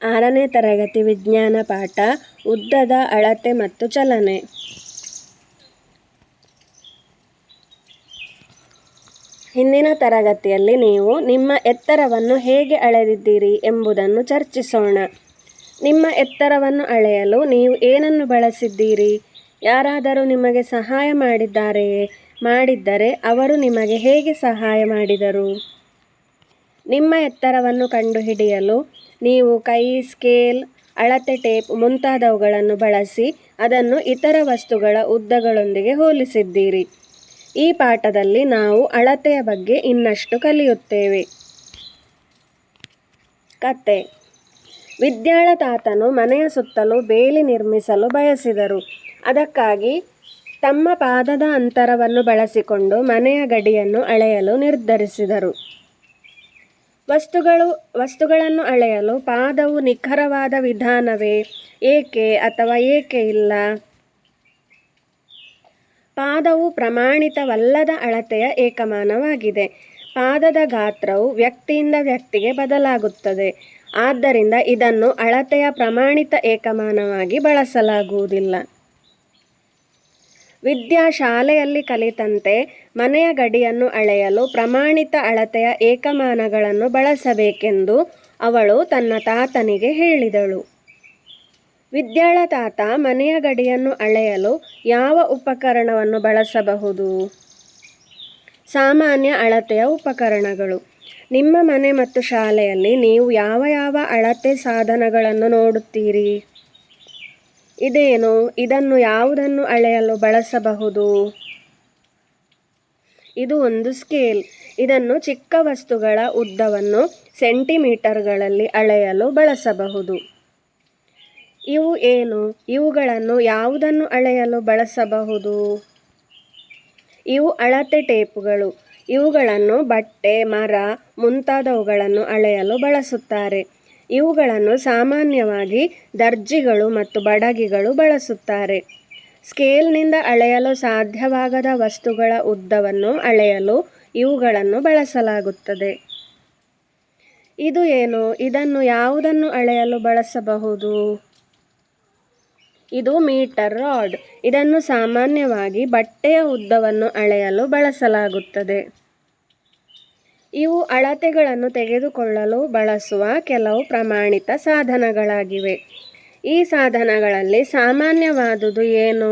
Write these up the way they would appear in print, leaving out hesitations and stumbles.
6ನೇ ತರಗತಿ ವಿಜ್ಞಾನ ಪಾಠ ಉದ್ದದ ಅಳತೆ ಮತ್ತು ಚಲನೆ. ಹಿಂದಿನ ತರಗತಿಯಲ್ಲಿ ನೀವು ನಿಮ್ಮ ಎತ್ತರವನ್ನು ಹೇಗೆ ಅಳೆದಿದ್ದೀರಿ ಎಂಬುದನ್ನು ಚರ್ಚಿಸೋಣ. ನಿಮ್ಮ ಎತ್ತರವನ್ನು ಅಳೆಯಲು ನೀವು ಏನನ್ನು ಬಳಸಿದ್ದೀರಿ? ಯಾರಾದರೂ ನಿಮಗೆ ಸಹಾಯ ಮಾಡಿದ್ದಾರೆಯೇ? ಮಾಡಿದ್ದರೆ ಅವರು ನಿಮಗೆ ಹೇಗೆ ಸಹಾಯ ಮಾಡಿದರು? ನಿಮ್ಮ ಎತ್ತರವನ್ನು ಕಂಡುಹಿಡಿಯಲು ನೀವು ಕೈ, ಸ್ಕೇಲ್, ಅಳತೆ ಟೇಪ್ ಮುಂತಾದವುಗಳನ್ನು ಬಳಸಿ ಅದನ್ನು ಇತರ ವಸ್ತುಗಳ ಉದ್ದಗಳೊಂದಿಗೆ ಹೋಲಿಸಿದ್ದೀರಿ. ಈ ಪಾಠದಲ್ಲಿ ನಾವು ಅಳತೆಯ ಬಗ್ಗೆ ಇನ್ನಷ್ಟು ಕಲಿಯುತ್ತೇವೆ. ಕತೆ. ವಿದ್ಯಾಳ ತಾತನು ಮನೆಯ ಸುತ್ತಲೂ ಬೇಲಿ ನಿರ್ಮಿಸಲು ಬಯಸಿದರು. ಅದಕ್ಕಾಗಿ ತಮ್ಮ ಪಾದದ ಅಂತರವನ್ನು ಬಳಸಿಕೊಂಡು ಮನೆಯ ಗಡಿಯನ್ನು ಅಳೆಯಲು ನಿರ್ಧರಿಸಿದರು. ವಸ್ತುಗಳನ್ನು ಅಳೆಯಲು ಪಾದವು ನಿಖರವಾದ ವಿಧಾನವೇ? ಏಕೆ ಅಥವಾ ಏಕೆ ಇಲ್ಲ? ಪಾದವು ಪ್ರಮಾಣಿತವಲ್ಲದ ಅಳತೆಯ ಏಕಮಾನವಾಗಿದೆ. ಪಾದದ ಗಾತ್ರವು ವ್ಯಕ್ತಿಯಿಂದ ವ್ಯಕ್ತಿಗೆ ಬದಲಾಗುತ್ತದೆ. ಆದ್ದರಿಂದ ಇದನ್ನು ಅಳತೆಯ ಪ್ರಮಾಣಿತ ಏಕಮಾನವಾಗಿ ಬಳಸಲಾಗುವುದಿಲ್ಲ. ವಿದ್ಯಾ ಶಾಲೆಯಲ್ಲಿ ಕಲಿತಂತೆ ಮನೆಯ ಗಡಿಯನ್ನು ಅಳೆಯಲು ಪ್ರಮಾಣಿತ ಅಳತೆಯ ಏಕಮಾನಗಳನ್ನು ಬಳಸಬೇಕೆಂದು ಅವಳು ತನ್ನ ತಾತನಿಗೆ ಹೇಳಿದಳು. ವಿದ್ಯಾಳ ತಾತ ಮನೆಯ ಗಡಿಯನ್ನು ಅಳೆಯಲು ಯಾವ ಉಪಕರಣವನ್ನು ಬಳಸಬಹುದು? ಸಾಮಾನ್ಯ ಅಳತೆಯ ಉಪಕರಣಗಳು. ನಿಮ್ಮ ಮನೆ ಮತ್ತು ಶಾಲೆಯಲ್ಲಿ ನೀವು ಯಾವ ಯಾವ ಅಳತೆ ಸಾಧನಗಳನ್ನು ನೋಡುತ್ತೀರಿ? ಇದೇನು? ಇದನ್ನು ಯಾವುದನ್ನು ಅಳೆಯಲು ಬಳಸಬಹುದು? ಇದು ಒಂದು ಸ್ಕೇಲ್. ಇದನ್ನು ಚಿಕ್ಕ ವಸ್ತುಗಳ ಉದ್ದವನ್ನು ಸೆಂಟಿಮೀಟರ್ಗಳಲ್ಲಿ ಅಳೆಯಲು ಬಳಸಬಹುದು. ಇವು ಏನು? ಇವುಗಳನ್ನು ಯಾವುದನ್ನು ಅಳೆಯಲು ಬಳಸಬಹುದು? ಇವು ಅಳತೆ ಟೇಪುಗಳು. ಇವುಗಳನ್ನು ಬಟ್ಟೆ, ಮರ ಮುಂತಾದವುಗಳನ್ನು ಅಳೆಯಲು ಬಳಸುತ್ತಾರೆ. ಇವುಗಳನ್ನು ಸಾಮಾನ್ಯವಾಗಿ ದರ್ಜಿಗಳು ಮತ್ತು ಬಡಗಿಗಳು ಬಳಸುತ್ತಾರೆ. ಸ್ಕೇಲ್ನಿಂದ ಅಳೆಯಲು ಸಾಧ್ಯವಾಗದ ವಸ್ತುಗಳ ಉದ್ದವನ್ನು ಅಳೆಯಲು ಇವುಗಳನ್ನು ಬಳಸಲಾಗುತ್ತದೆ. ಇದು ಏನು? ಇದನ್ನು ಯಾವುದನ್ನು ಅಳೆಯಲು ಬಳಸಬಹುದು? ಇದು ಮೀಟರ್ ರಾಡ್. ಇದನ್ನು ಸಾಮಾನ್ಯವಾಗಿ ಬಟ್ಟೆಯ ಉದ್ದವನ್ನು ಅಳೆಯಲು ಬಳಸಲಾಗುತ್ತದೆ. ಇವು ಅಳತೆಗಳನ್ನು ತೆಗೆದುಕೊಳ್ಳಲು ಬಳಸುವ ಕೆಲವು ಪ್ರಮಾಣಿತ ಸಾಧನಗಳಾಗಿವೆ. ಈ ಸಾಧನಗಳಲ್ಲಿ ಸಾಮಾನ್ಯವಾದುದು ಏನು?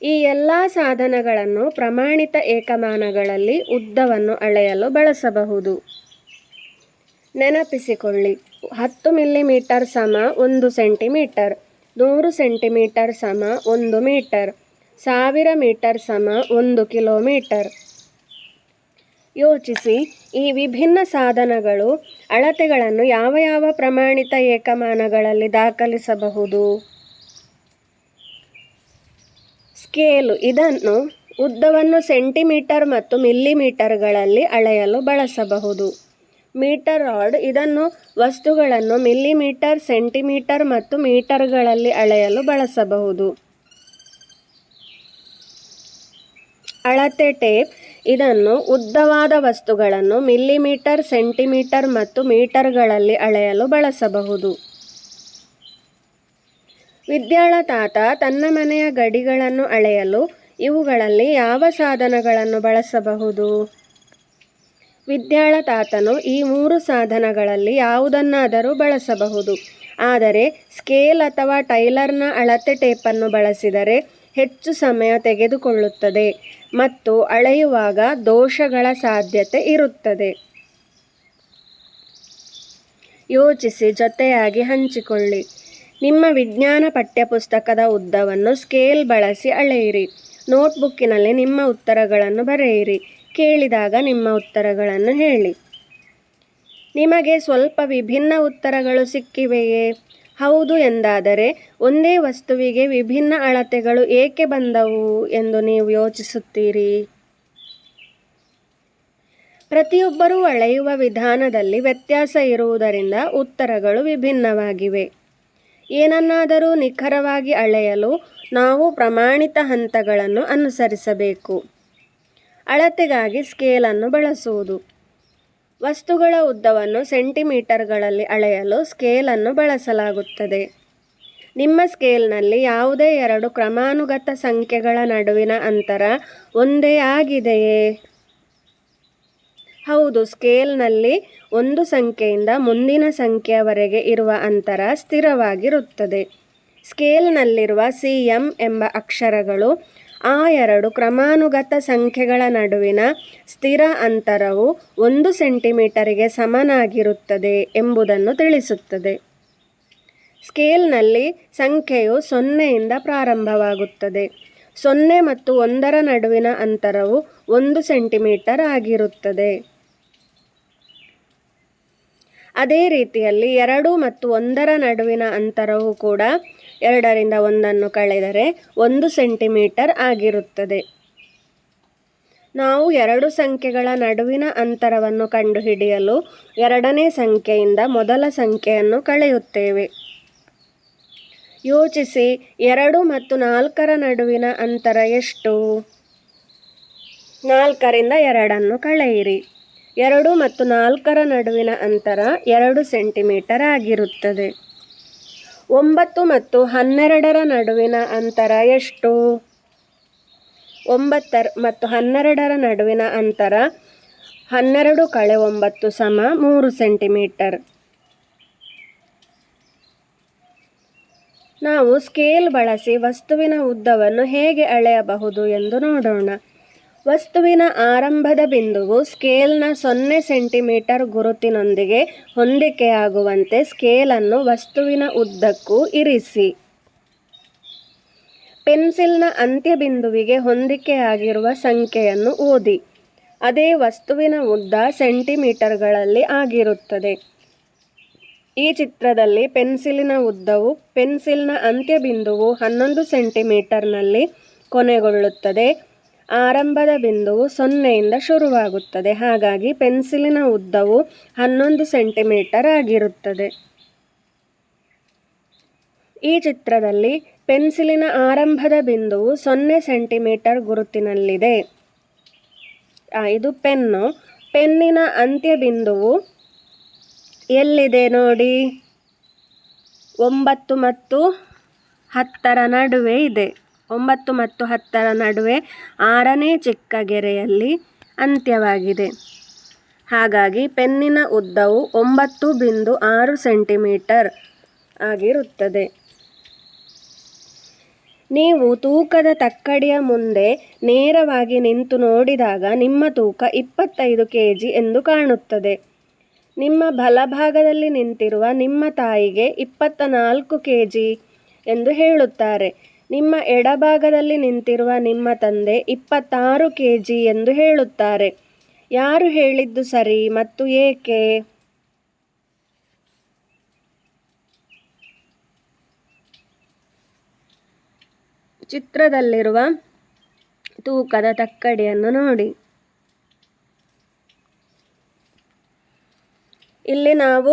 ಈ ಎಲ್ಲ ಸಾಧನಗಳನ್ನು ಪ್ರಮಾಣಿತ ಏಕಮಾನಗಳಲ್ಲಿ ಉದ್ದವನ್ನು ಅಳೆಯಲು ಬಳಸಬಹುದು. ನೆನಪಿಸಿಕೊಳ್ಳಿ. 10 ಮಿಲಿಮೀಟರ್ ಸಮ 1 ಸೆಂಟಿಮೀಟರ್, 100 ಸೆಂಟಿಮೀಟರ್ ಸಮ 1 ಮೀಟರ್, 1000 ಮೀಟರ್ ಸಮ 1 ಕಿಲೋಮೀಟರ್. ಯೋಚಿಸಿ, ಈ ವಿಭಿನ್ನ ಸಾಧನಗಳು ಅಳತೆಗಳನ್ನು ಯಾವ ಯಾವ ಪ್ರಮಾಣಿತ ಏಕಮಾನಗಳಲ್ಲಿ ದಾಖಲಿಸಬಹುದು? ಸ್ಕೇಲು. ಇದನ್ನು ಉದ್ದವನ್ನು ಸೆಂಟಿಮೀಟರ್ ಮತ್ತು ಮಿಲಿಮೀಟರ್ಗಳಲ್ಲಿ ಅಳೆಯಲು ಬಳಸಬಹುದು. Metre rod. ಇದನ್ನು ವಸ್ತುಗಳನ್ನು ಮಿಲಿಮೀಟರ್, ಸೆಂಟಿಮೀಟರ್ ಮತ್ತು ಮೀಟರ್ಗಳಲ್ಲಿ ಅಳೆಯಲು ಬಳಸಬಹುದು. ಅಳತೆ ಟೇಪ್. ಇದನ್ನು ಉದ್ದವಾದ ವಸ್ತುಗಳನ್ನು ಮಿಲಿಮೀಟರ್, ಸೆಂಟಿಮೀಟರ್ ಮತ್ತು ಮೀಟರ್ಗಳಲ್ಲಿ ಅಳೆಯಲು ಬಳಸಬಹುದು. ವಿದ್ಯಾಳ ತಾತ ತನ್ನ ಮನೆಯ ಗಡಿಗಳನ್ನು ಅಳೆಯಲು ಇವುಗಳಲ್ಲಿ ಯಾವ ಸಾಧನಗಳನ್ನು ಬಳಸಬಹುದು? ವಿದ್ಯಾಳ ತಾತನು ಈ 3 ಸಾಧನಗಳಲ್ಲಿ ಯಾವುದನ್ನಾದರೂ ಬಳಸಬಹುದು. ಆದರೆ ಸ್ಕೇಲ್ ಅಥವಾ ಟೈಲರ್ನ ಅಳತೆ ಟೇಪನ್ನು ಬಳಸಿದರೆ ಹೆಚ್ಚು ಸಮಯ ತೆಗೆದುಕೊಳ್ಳುತ್ತದೆ ಮತ್ತು ಅಳೆಯುವಾಗ ದೋಷಗಳ ಸಾಧ್ಯತೆ ಇರುತ್ತದೆ. ಯೋಚಿಸಿ, ಜೊತೆಯಾಗಿ ಹಂಚಿಕೊಳ್ಳಿ. ನಿಮ್ಮ ವಿಜ್ಞಾನ ಪಠ್ಯಪುಸ್ತಕದ ಉದ್ದವನ್ನು ಸ್ಕೇಲ್ ಬಳಸಿ ಅಳೆಯಿರಿ. ನೋಟ್ಬುಕ್ಕಿನಲ್ಲಿ ನಿಮ್ಮ ಉತ್ತರಗಳನ್ನು ಬರೆಯಿರಿ. ಕೇಳಿದಾಗ ನಿಮ್ಮ ಉತ್ತರಗಳನ್ನು ಹೇಳಿ. ನಿಮಗೆ ಸ್ವಲ್ಪ ವಿಭಿನ್ನ ಉತ್ತರಗಳು ಸಿಕ್ಕಿವೆಯೇ? ಹೌದು ಎಂದಾದರೆ ಒಂದೇ ವಸ್ತುವಿಗೆ ವಿಭಿನ್ನ ಅಳತೆಗಳು ಏಕೆ ಬಂದವು ಎಂದು ನೀವು ಯೋಚಿಸುತ್ತೀರಿ. ಪ್ರತಿಯೊಬ್ಬರೂ ಅಳೆಯುವ ವಿಧಾನದಲ್ಲಿ ವ್ಯತ್ಯಾಸ ಇರುವುದರಿಂದ ಉತ್ತರಗಳು ವಿಭಿನ್ನವಾಗಿವೆ. ಏನನ್ನಾದರೂ ನಿಖರವಾಗಿ ಅಳೆಯಲು ನಾವು ಪ್ರಮಾಣಿತ ಹಂತಗಳನ್ನು ಅನುಸರಿಸಬೇಕು. ಅಳತೆಗಾಗಿ ಸ್ಕೇಲನ್ನು ಬಳಸುವುದು. ವಸ್ತುಗಳ ಉದ್ದವನ್ನು ಸೆಂಟಿಮೀಟರ್ಗಳಲ್ಲಿ ಅಳೆಯಲು ಸ್ಕೇಲನ್ನು ಬಳಸಲಾಗುತ್ತದೆ. ನಿಮ್ಮ ಸ್ಕೇಲ್ನಲ್ಲಿ ಯಾವುದೇ ಎರಡು ಕ್ರಮಾನುಗತ ಸಂಖ್ಯೆಗಳ ನಡುವಿನ ಅಂತರ ಒಂದೇ ಆಗಿದೆಯೇ? ಹೌದು, ಸ್ಕೇಲ್ನಲ್ಲಿ ಒಂದು ಸಂಖ್ಯೆಯಿಂದ ಮುಂದಿನ ಸಂಖ್ಯೆಯವರೆಗೆ ಇರುವ ಅಂತರ ಸ್ಥಿರವಾಗಿರುತ್ತದೆ. ಸ್ಕೇಲ್ನಲ್ಲಿರುವ CM ಎಂಬ ಅಕ್ಷರಗಳು ಆ ಎರಡು ಕ್ರಮಾನುಗತ ಸಂಖ್ಯೆಗಳ ನಡುವಿನ ಸ್ಥಿರ ಅಂತರವು 1 ಸೆಂಟಿಮೀಟರಿಗೆ ಸಮನಾಗಿರುತ್ತದೆ ಎಂಬುದನ್ನು ತಿಳಿಸುತ್ತದೆ. ಸ್ಕೇಲ್ನಲ್ಲಿ ಸಂಖ್ಯೆಯು 0ಯಿಂದ ಪ್ರಾರಂಭವಾಗುತ್ತದೆ. 0 ಮತ್ತು 1ರ ನಡುವಿನ ಅಂತರವು 1 ಸೆಂಟಿಮೀಟರ್ ಆಗಿರುತ್ತದೆ. ಅದೇ ರೀತಿಯಲ್ಲಿ 2 ಮತ್ತು 1ರ ನಡುವಿನ ಅಂತರವು ಕೂಡ 2ರಿಂದ 1ನ್ನು ಕಳೆದರೆ 1 ಸೆಂಟಿಮೀಟರ್ ಆಗಿರುತ್ತದೆ. ನಾವು ಎರಡು ಸಂಖ್ಯೆಗಳ ನಡುವಿನ ಅಂತರವನ್ನು ಕಂಡುಹಿಡಿಯಲು ಎರಡನೇ ಸಂಖ್ಯೆಯಿಂದ ಮೊದಲ ಸಂಖ್ಯೆಯನ್ನು ಕಳೆಯುತ್ತೇವೆ. ಯೋಚಿಸಿ, 2 ಮತ್ತು 4ರ ನಡುವಿನ ಅಂತರ ಎಷ್ಟು? 4ರಿಂದ 2ನ್ನು ಕಳೆಯಿರಿ. 2 ಮತ್ತು 4ರ ನಡುವಿನ ಅಂತರ 2 ಸೆಂಟಿಮೀಟರ್ ಆಗಿರುತ್ತದೆ. 9 ಮತ್ತು 12ರ ನಡುವಿನ ಅಂತರ ಎಷ್ಟು? 9 ಮತ್ತು 12ರ ನಡುವಿನ ಅಂತರ 12 - 9 = 3 ಸೆಂಟಿಮೀಟರ್. ನಾವು ಸ್ಕೇಲ್ ಬಳಸಿ ವಸ್ತುವಿನ ಉದ್ದವನ್ನು ಹೇಗೆ ಅಳೆಯಬಹುದು ಎಂದು ನೋಡೋಣ. ವಸ್ತುವಿನ ಆರಂಭದ ಬಿಂದುವು ಸ್ಕೇಲ್ನ 0 ಸೆಂಟಿಮೀಟರ್ ಗುರುತಿನೊಂದಿಗೆ ಹೊಂದಿಕೆಯಾಗುವಂತೆ ಸ್ಕೇಲನ್ನು ವಸ್ತುವಿನ ಉದ್ದಕ್ಕೂ ಇರಿಸಿ. ಪೆನ್ಸಿಲ್ನ ಅಂತ್ಯಬಿಂದುವಿಗೆ ಹೊಂದಿಕೆಯಾಗಿರುವ ಸಂಖ್ಯೆಯನ್ನು ಓದಿ. ಅದೇ ವಸ್ತುವಿನ ಉದ್ದ ಸೆಂಟಿಮೀಟರ್ಗಳಲ್ಲಿ ಆಗಿರುತ್ತದೆ. ಈ ಚಿತ್ರದಲ್ಲಿ ಪೆನ್ಸಿಲಿನ ಉದ್ದವು ಪೆನ್ಸಿಲ್ನ ಅಂತ್ಯಬಿಂದುವು 11 ಸೆಂಟಿಮೀಟರ್ನಲ್ಲಿ ಕೊನೆಗೊಳ್ಳುತ್ತದೆ. ಆರಂಭದ ಬಿಂದುವು 0ಯಿಂದ ಶುರುವಾಗುತ್ತದೆ. ಹಾಗಾಗಿ ಪೆನ್ಸಿಲಿನ ಉದ್ದವು 11 ಸೆಂಟಿಮೀಟರ್ ಆಗಿರುತ್ತದೆ. ಈ ಚಿತ್ರದಲ್ಲಿ ಪೆನ್ಸಿಲಿನ ಆರಂಭದ ಬಿಂದುವು 0 ಸೆಂಟಿಮೀಟರ್ ಗುರುತಿನಲ್ಲಿದೆ. ಇದು ಪೆನ್ನು. ಪೆನ್ನಿನ ಅಂತ್ಯಬಿಂದುವು ಎಲ್ಲಿದೆ ನೋಡಿ? 9 ಮತ್ತು 10ರ ನಡುವೆ ಇದೆ. 9 ಮತ್ತು 10ರ ನಡುವೆ 6ನೇ ಚಿಕ್ಕ ಗೆರೆಯಲ್ಲಿ ಅಂತ್ಯವಾಗಿದೆ. ಹಾಗಾಗಿ ಪೆನ್ನಿನ ಉದ್ದವು 9.6 ಸೆಂಟಿಮೀಟರ್ ಆಗಿರುತ್ತದೆ. ನೀವು ತೂಕದ ತಕ್ಕಡಿಯ ಮುಂದೆ ನೇರವಾಗಿ ನಿಂತು ನೋಡಿದಾಗ ನಿಮ್ಮ ತೂಕ 25 kg ಎಂದು ಕಾಣುತ್ತದೆ. ನಿಮ್ಮ ಬಲಭಾಗದಲ್ಲಿ ನಿಂತಿರುವ ನಿಮ್ಮ ತಾಯಿಗೆ 24 kg ಎಂದು ಹೇಳುತ್ತಾರೆ. ನಿಮ್ಮ ಎಡಭಾಗದಲ್ಲಿ ನಿಂತಿರುವ ನಿಮ್ಮ ತಂದೆ 26 kg ಎಂದು ಹೇಳುತ್ತಾರೆ. ಯಾರು ಹೇಳಿದ್ದು ಸರಿ ಮತ್ತು ಏಕೆ? ಚಿತ್ರದಲ್ಲಿರುವ ತೂಕದ ತಕ್ಕಡಿಯನ್ನು ನೋಡಿ. ಇಲ್ಲಿ ನಾವು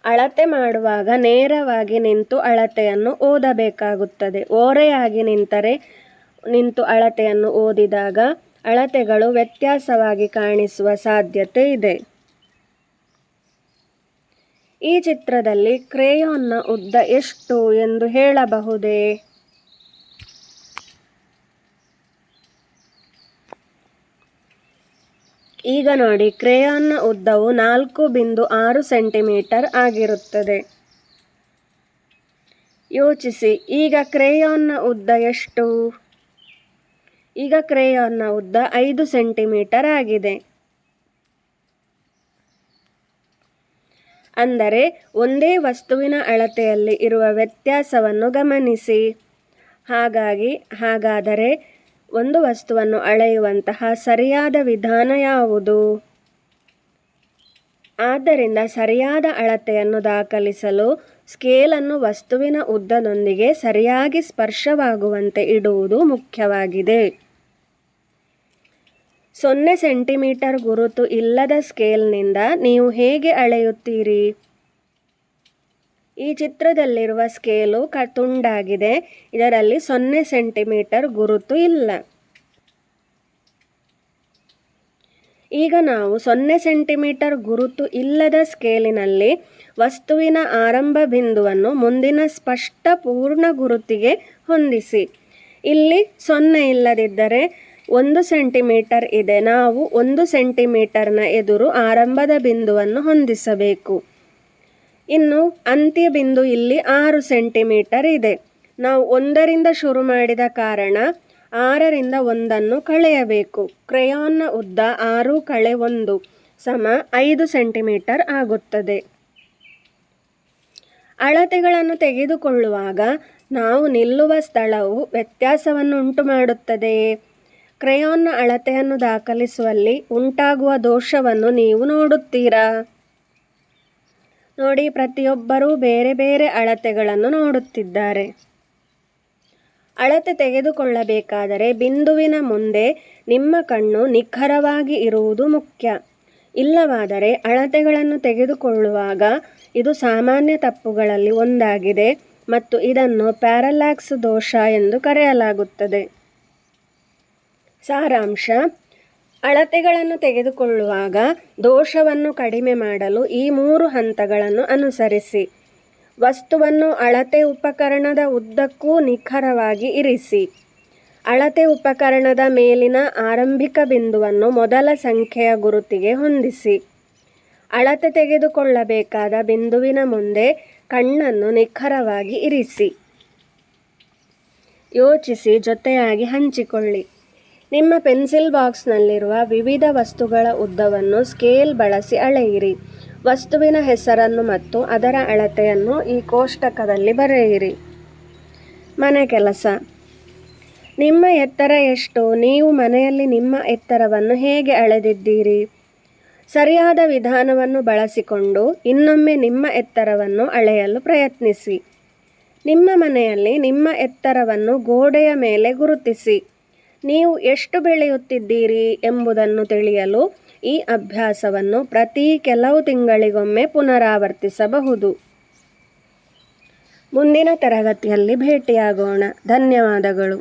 ಅಳತೆ ಮಾಡುವಾಗ ನೇರವಾಗಿ ನಿಂತು ಅಳತೆಯನ್ನು ಓದಬೇಕಾಗುತ್ತದೆ. ಓರೆಯಾಗಿ ನಿಂತು ಅಳತೆಯನ್ನು ಓದಿದಾಗ ಅಳತೆಗಳು ವ್ಯತ್ಯಾಸವಾಗಿ ಕಾಣಿಸುವ ಸಾಧ್ಯತೆ ಇದೆ. ಈ ಚಿತ್ರದಲ್ಲಿ ಕ್ರೇಯಾನ್ನ ಉದ್ದ ಎಷ್ಟು ಎಂದು ಹೇಳಬಹುದೇ? ಈಗ ನೋಡಿ, ಕ್ರೇಯಾನ್ನ ಉದ್ದವು 4.6 ಸೆಂಟಿಮೀಟರ್ ಆಗಿರುತ್ತದೆ. ಯೋಚಿಸಿ, ಈಗ ಕ್ರೇಯಾನ್ನ ಉದ್ದ ಎಷ್ಟು? ಈಗ ಕ್ರೇಯಾನ್ನ ಉದ್ದ 5 ಸೆಂಟಿಮೀಟರ್ ಆಗಿದೆ. ಅಂದರೆ ಒಂದೇ ವಸ್ತುವಿನ ಅಳತೆಯಲ್ಲಿ ಇರುವ ವ್ಯತ್ಯಾಸವನ್ನು ಗಮನಿಸಿ. ಹಾಗಾದರೆ ಒಂದು ವಸ್ತುವನ್ನು ಅಳೆಯುವಂತಹ ಸರಿಯಾದ ವಿಧಾನ ಯಾವುದು? ಆದ್ದರಿಂದ ಸರಿಯಾದ ಅಳತೆಯನ್ನು ದಾಖಲಿಸಲು ಸ್ಕೇಲನ್ನು ವಸ್ತುವಿನ ಉದ್ದದೊಂದಿಗೆ ಸರಿಯಾಗಿ ಸ್ಪರ್ಶವಾಗುವಂತೆ ಇಡುವುದು ಮುಖ್ಯವಾಗಿದೆ. 0 ಸೆಂಟಿಮೀಟರ್ ಗುರುತು ಇಲ್ಲದ ಸ್ಕೇಲ್ನಿಂದ ನೀವು ಹೇಗೆ ಅಳೆಯುತ್ತೀರಿ? ಈ ಚಿತ್ರದಲ್ಲಿರುವ ಸ್ಕೇಲು ತುಂಡಾಗಿದೆ. ಇದರಲ್ಲಿ 0 ಸೆಂಟಿಮೀಟರ್ ಗುರುತು ಇಲ್ಲ. ಈಗ ನಾವು 0 ಸೆಂಟಿಮೀಟರ್ ಗುರುತು ಇಲ್ಲದ ಸ್ಕೇಲಿನಲ್ಲಿ ವಸ್ತುವಿನ ಆರಂಭ ಬಿಂದುವನ್ನು ಮುಂದಿನ ಸ್ಪಷ್ಟ ಪೂರ್ಣ ಗುರುತಿಗೆ ಹೊಂದಿಸಿ. ಇಲ್ಲಿ 0 ಇಲ್ಲದಿದ್ದರೆ 1 ಸೆಂಟಿಮೀಟರ್ ಇದೆ. ನಾವು 1 ಸೆಂಟಿಮೀಟರ್ನ ಎದುರು ಆರಂಭದ ಬಿಂದುವನ್ನು ಹೊಂದಿಸಬೇಕು. ಇನ್ನು ಅಂತ್ಯ ಬಿಂದು ಇಲ್ಲಿ 6 ಸೆಂಟಿಮೀಟರ್ ಇದೆ. ನಾವು 1ರಿಂದ ಶುರು ಮಾಡಿದ ಕಾರಣ 6ರಿಂದ 1 ಕಳೆಯಬೇಕು. ಕ್ರೇಯಾನ್ನ ಉದ್ದ 6 - 1 = 5 ಸೆಂಟಿಮೀಟರ್ ಆಗುತ್ತದೆ. ಅಳತೆಗಳನ್ನು ತೆಗೆದುಕೊಳ್ಳುವಾಗ ನಾವು ನಿಲ್ಲುವ ಸ್ಥಳವು ವ್ಯತ್ಯಾಸವನ್ನು ಉಂಟು ಮಾಡುತ್ತದೆಯೇ? ಕ್ರೇಯಾನ್ನ ಅಳತೆಯನ್ನು ದಾಖಲಿಸುವಲ್ಲಿ ಉಂಟಾಗುವ ದೋಷವನ್ನು ನೀವು ನೋಡುತ್ತೀರಾ? ನೋಡಿ, ಪ್ರತಿಯೊಬ್ಬರೂ ಬೇರೆ ಬೇರೆ ಅಳತೆಗಳನ್ನು ನೋಡುತ್ತಿದ್ದಾರೆ. ಅಳತೆ ತೆಗೆದುಕೊಳ್ಳಬೇಕಾದರೆ ಬಿಂದುವಿನ ಮುಂದೆ ನಿಮ್ಮ ಕಣ್ಣು ನಿಖರವಾಗಿ ಇರುವುದು ಮುಖ್ಯ. ಇಲ್ಲವಾದರೆ ಅಳತೆಗಳನ್ನು ತೆಗೆದುಕೊಳ್ಳುವಾಗ ಇದು ಸಾಮಾನ್ಯ ತಪ್ಪುಗಳಲ್ಲಿ ಒಂದಾಗಿದೆ ಮತ್ತು ಇದನ್ನು ಪ್ಯಾರಲ್ಯಾಕ್ಸ್ ದೋಷ ಎಂದು ಕರೆಯಲಾಗುತ್ತದೆ. ಸಾರಾಂಶ: ಅಳತೆಗಳನ್ನು ತೆಗೆದುಕೊಳ್ಳುವಾಗ ದೋಷವನ್ನು ಕಡಿಮೆ ಮಾಡಲು ಈ 3 ಹಂತಗಳನ್ನು ಅನುಸರಿಸಿ. ವಸ್ತುವನ್ನು ಅಳತೆ ಉಪಕರಣದ ಉದ್ದಕ್ಕೂ ನಿಖರವಾಗಿ ಇರಿಸಿ. ಅಳತೆ ಉಪಕರಣದ ಮೇಲಿನ ಆರಂಭಿಕ ಬಿಂದುವನ್ನು ಮೊದಲ ಸಂಖ್ಯೆಯ ಗುರುತಿಗೆ ಹೊಂದಿಸಿ. ಅಳತೆ ತೆಗೆದುಕೊಳ್ಳಬೇಕಾದ ಬಿಂದುವಿನ ಮುಂದೆ ಕಣ್ಣನ್ನು ನಿಖರವಾಗಿ ಇರಿಸಿ. ಯೋಚಿಸಿ ಜೊತೆಯಾಗಿ ಹಂಚಿಕೊಳ್ಳಿ. ನಿಮ್ಮ ಪೆನ್ಸಿಲ್ ಬಾಕ್ಸ್ನಲ್ಲಿರುವ ವಿವಿಧ ವಸ್ತುಗಳ ಉದ್ದವನ್ನು ಸ್ಕೇಲ್ ಬಳಸಿ ಅಳೆಯಿರಿ. ವಸ್ತುವಿನ ಹೆಸರನ್ನು ಮತ್ತು ಅದರ ಅಳತೆಯನ್ನು ಈ ಕೋಷ್ಟಕದಲ್ಲಿ ಬರೆಯಿರಿ. ಮನೆ ಕೆಲಸ: ನಿಮ್ಮ ಎತ್ತರ ಎಷ್ಟು? ನೀವು ಮನೆಯಲ್ಲಿ ನಿಮ್ಮ ಎತ್ತರವನ್ನು ಹೇಗೆ ಅಳೆದಿದ್ದೀರಿ? ಸರಿಯಾದ ವಿಧಾನವನ್ನು ಬಳಸಿಕೊಂಡು ಇನ್ನೊಮ್ಮೆ ನಿಮ್ಮ ಎತ್ತರವನ್ನು ಅಳೆಯಲು ಪ್ರಯತ್ನಿಸಿ. ನಿಮ್ಮ ಮನೆಯಲ್ಲಿ ನಿಮ್ಮ ಎತ್ತರವನ್ನು ಗೋಡೆಯ ಮೇಲೆ ಗುರುತಿಸಿ. ನೀವು ಎಷ್ಟು ಬೆಳೆಯುತ್ತಿದ್ದೀರಿ ಎಂಬುದನ್ನು ತಿಳಿಯಲು ಈ ಅಭ್ಯಾಸವನ್ನು ಪ್ರತಿ ಕೆಲವು ತಿಂಗಳಿಗೊಮ್ಮೆ ಪುನರಾವರ್ತಿಸಬಹುದು. ಮುಂದಿನ ತರಗತಿಯಲ್ಲಿ ಭೇಟಿಯಾಗೋಣ. ಧನ್ಯವಾದಗಳು.